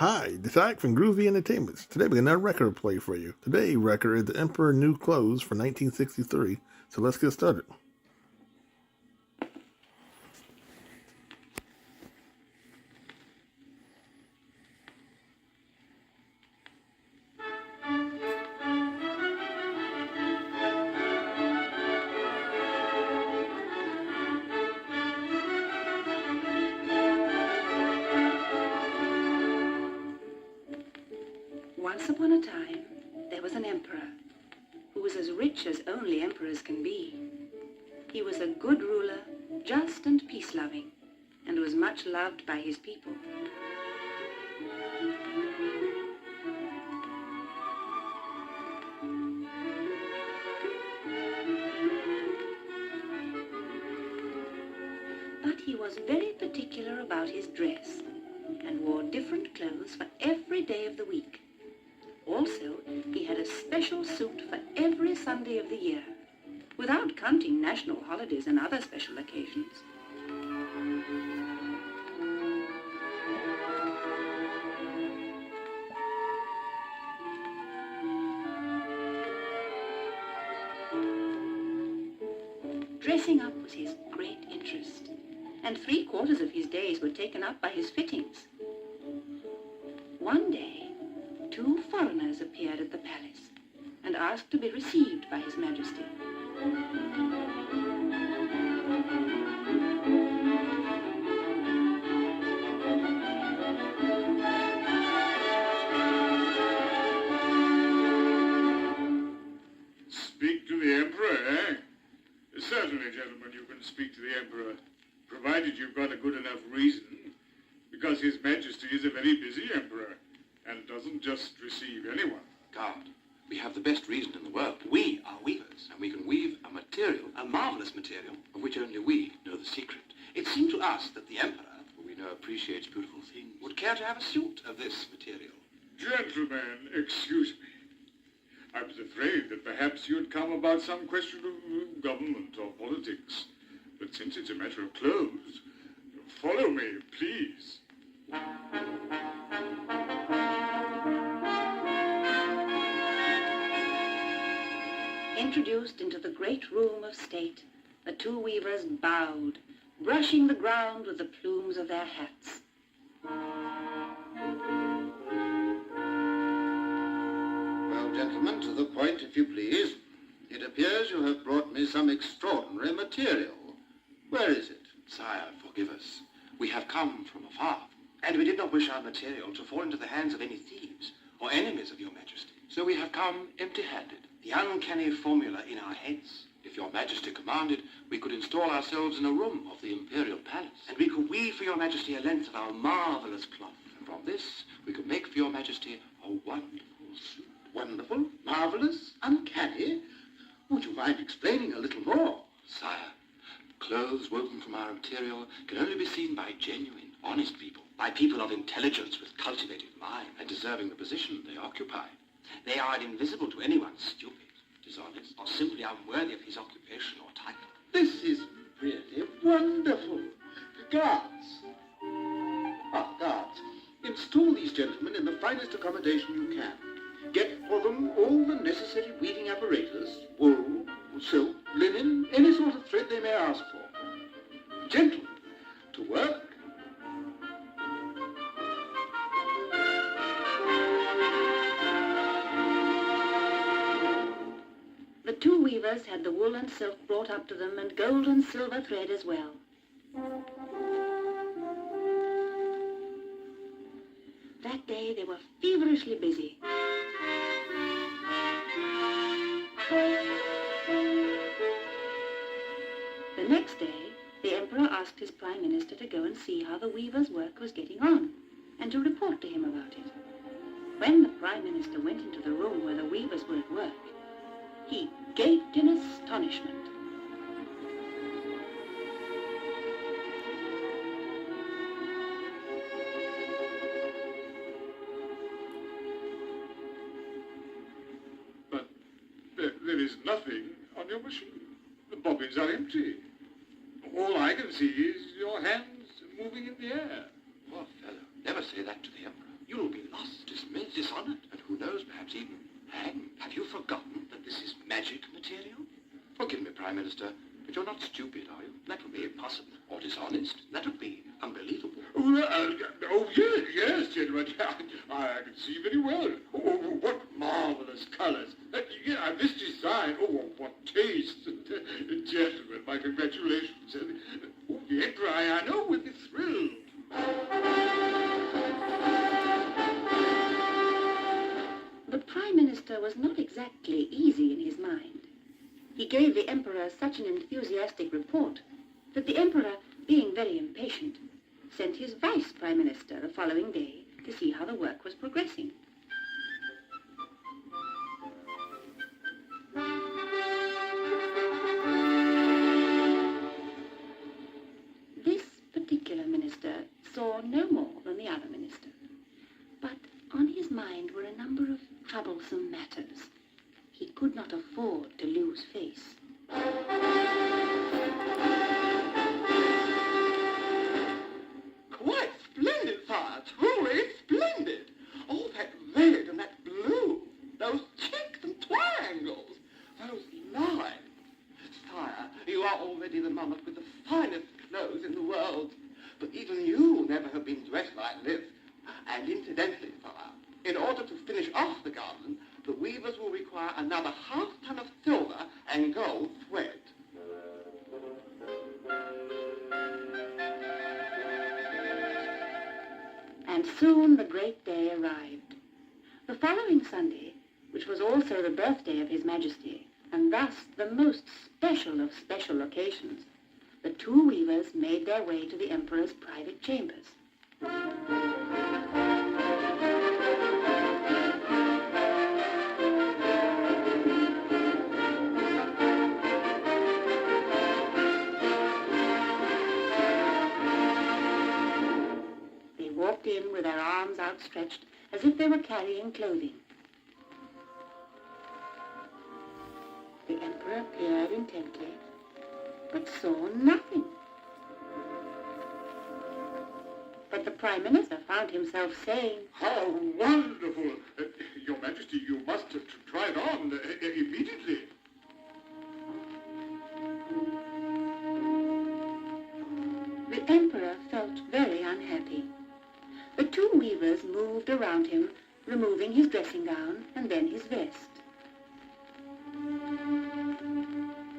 Hi, this is Ike from Groovy Entertainments. Today we got another record to play for you. Today's record is The Emperor New Clothes for 1963. So let's get started. Once upon a time, there was an emperor who was as rich as only emperors can be. He was a good ruler, just and peace-loving, and was much loved by his people. But he was very particular about his dress and wore different clothes for every day of the week. Also, he had a special suit for every Sunday of the year, without counting national holidays and other special occasions. Dressing up was his great interest, and 3/4 of his days were taken up by his fittings. One day, 2 foreigners appeared at the palace and asked to be received by His Majesty. Speak to the Emperor, eh? Certainly, gentlemen, you can speak to the Emperor, provided you've got a good enough reason, because His Majesty is a very busy Emperor, and doesn't just receive anyone. Guard, we have the best reason in the world. We are weavers, and we can weave a material, a marvelous material, of which only we know the secret. It seemed to us that the Emperor, who we know appreciates beautiful things, would care to have a suit of this material. Gentlemen, excuse me. I was afraid that perhaps you'd come about some question of government or politics. But since it's a matter of clothes, follow me, please. Introduced into the great room of state, the 2 weavers bowed, brushing the ground with the plumes of their hats. Well, gentlemen, to the point, if you please. It appears you have brought me some extraordinary material. Where is it? Sire, forgive us. We have come from afar, and we did not wish our material to fall into the hands of any thieves or enemies of your Majesty. So we have come empty-handed. The uncanny formula in our heads. If your Majesty commanded, we could install ourselves in a room of the Imperial Palace, and we could weave for your Majesty a length of our marvelous cloth. And from this, we could make for your Majesty a wonderful suit. Wonderful, marvelous, uncanny. Would you mind explaining a little more? Sire, clothes woven from our material can only be seen by genuine, honest people, by people of intelligence with cultivated mind and deserving the position they occupy. They are invisible to anyone stupid, dishonest, or simply unworthy of his occupation or title. This is really wonderful. Guards. Guards. Install these gentlemen in the finest accommodation you can. Get for them all the necessary weaving apparatus, wool, silk, linen, any sort of thread they may ask for. Gentlemen, to work. The 2 weavers had the wool and silk brought up to them, and gold and silver thread as well. That day they were feverishly busy. The next day, the Emperor asked his Prime Minister to go and see how the weavers' work was getting on, and to report to him about it. When the Prime Minister went into the room where the weavers were at work, he gaped in astonishment. But there is nothing on your machine. The bobbins are empty. All I can see is your hands moving in the air. Poor fellow. Never say that to the Emperor. You'll be lost, dismissed, dishonored, and who knows, perhaps even hanged. Have you forgotten that this is magic material? Forgive me, Prime Minister, but you're not stupid, are you? That would be impossible. Or dishonest. That would be unbelievable. Yes, gentlemen. I can see very well. Oh, what marvelous colors. Yeah, this design. Oh, what taste. Gentlemen, my congratulations. The Emperor, I know, will be thrilled. The Prime Minister was not exactly easy in his mind. He gave the Emperor such an enthusiastic report that the Emperor, being very impatient, sent his Vice Prime Minister the following day to see how the work was progressing. This particular minister saw no more than the other minister, but on his mind were a number of troublesome matters. He could not afford to lose face. Quite splendid, sire. Truly splendid. All that red and that blue. Those checks and triangles. Those lines. Sire, you are already the monarch with the finest clothes in the world. But even you never have been dressed like this. And incidentally, sire, in order to finish off the garden, the weavers will require another half-ton of silver and gold thread. And soon the great day arrived. The following Sunday, which was also the birthday of His Majesty, and thus the most special of special occasions, the two weavers made their way to the Emperor's private chambers. They walked in with their arms outstretched as if they were carrying clothing. The Emperor peered intently, but saw nothing. But the Prime Minister found himself saying, How wonderful! Your Majesty, you must try it on immediately. The Emperor felt very unhappy. The two weavers moved around him, removing his dressing gown and then his vest.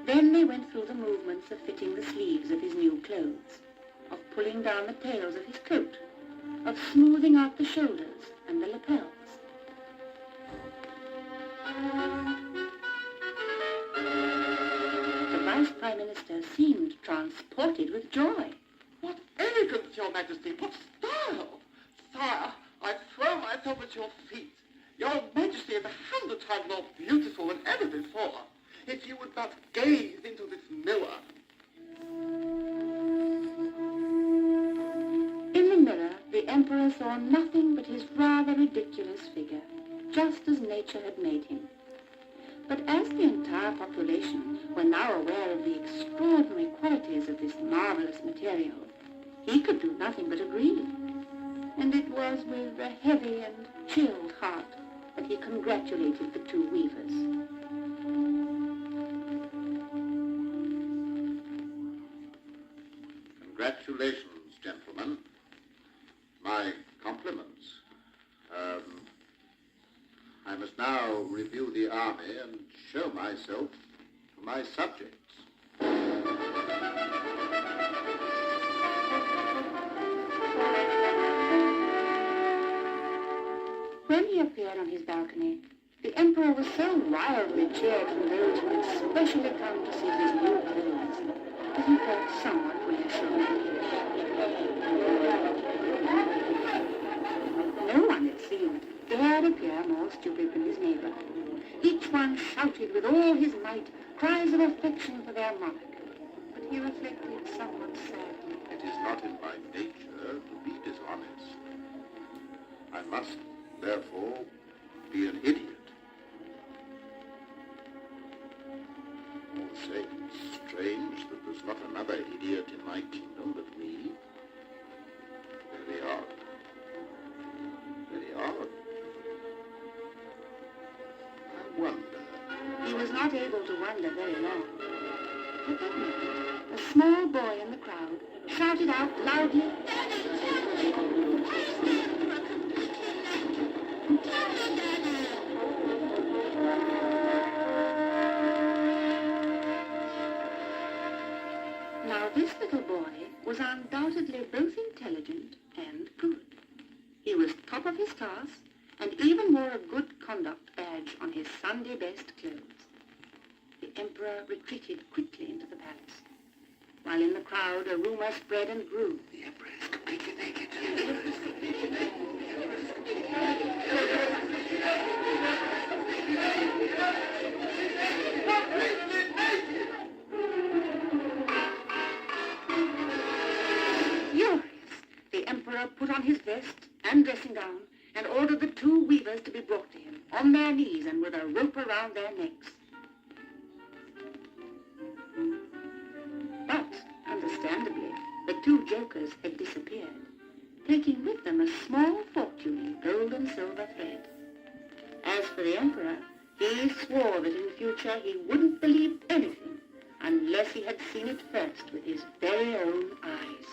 Then they went through the movements of fitting the sleeves of his new clothes, of pulling down the tails of his coat, of smoothing out the shoulders and the lapels. The Vice Prime Minister seemed transported with joy. What elegance, Your Majesty! What style! Sire, I throw myself at your feet. Your Majesty is 100 times more beautiful than ever before. If you would but gaze into this mirror. In the mirror, the Emperor saw nothing but his rather ridiculous figure, just as nature had made him. But as the entire population were now aware of the extraordinary qualities of this marvelous material, he could do nothing but agree. And it was with a heavy and chilled heart that he congratulated the two weavers. Congratulations, gentlemen. My compliments. I must now review the army and show myself to my subjects. When he appeared on his balcony, the Emperor was so wildly cheered from those who had specially come to see his new clothes that he felt somewhat reassured. No one, it seemed, dared appear more stupid than his neighbor. Each one shouted with all his might cries of affection for their monarch. But he reflected somewhat sadly. It is not in my nature to be dishonest. I must, therefore, be an idiot. All the same, it's strange that there's not another idiot in my kingdom but me. Very odd. Very able to wonder very long. At that moment, a small boy in the crowd shouted out loudly, Now this little boy was undoubtedly both intelligent and good. He was top of his class and even wore a good conduct badge on his Sunday best clothes. The emperor retreated quickly into the palace, while in the crowd a rumor spread and grew. The emperor is completely naked. Furious, the emperor put on his vest and dressing gown and ordered the two weavers to be brought to him, on their knees and with a rope around their necks. But, understandably, the two jokers had disappeared, taking with them a small fortune in gold and silver thread. As for the emperor, he swore that in future he wouldn't believe anything unless he had seen it first with his very own eyes.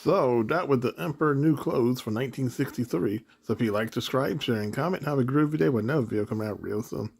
So that was The Emperor New Clothes from 1963. So if you like, subscribe, share, and comment, have a groovy day with another video coming out real soon.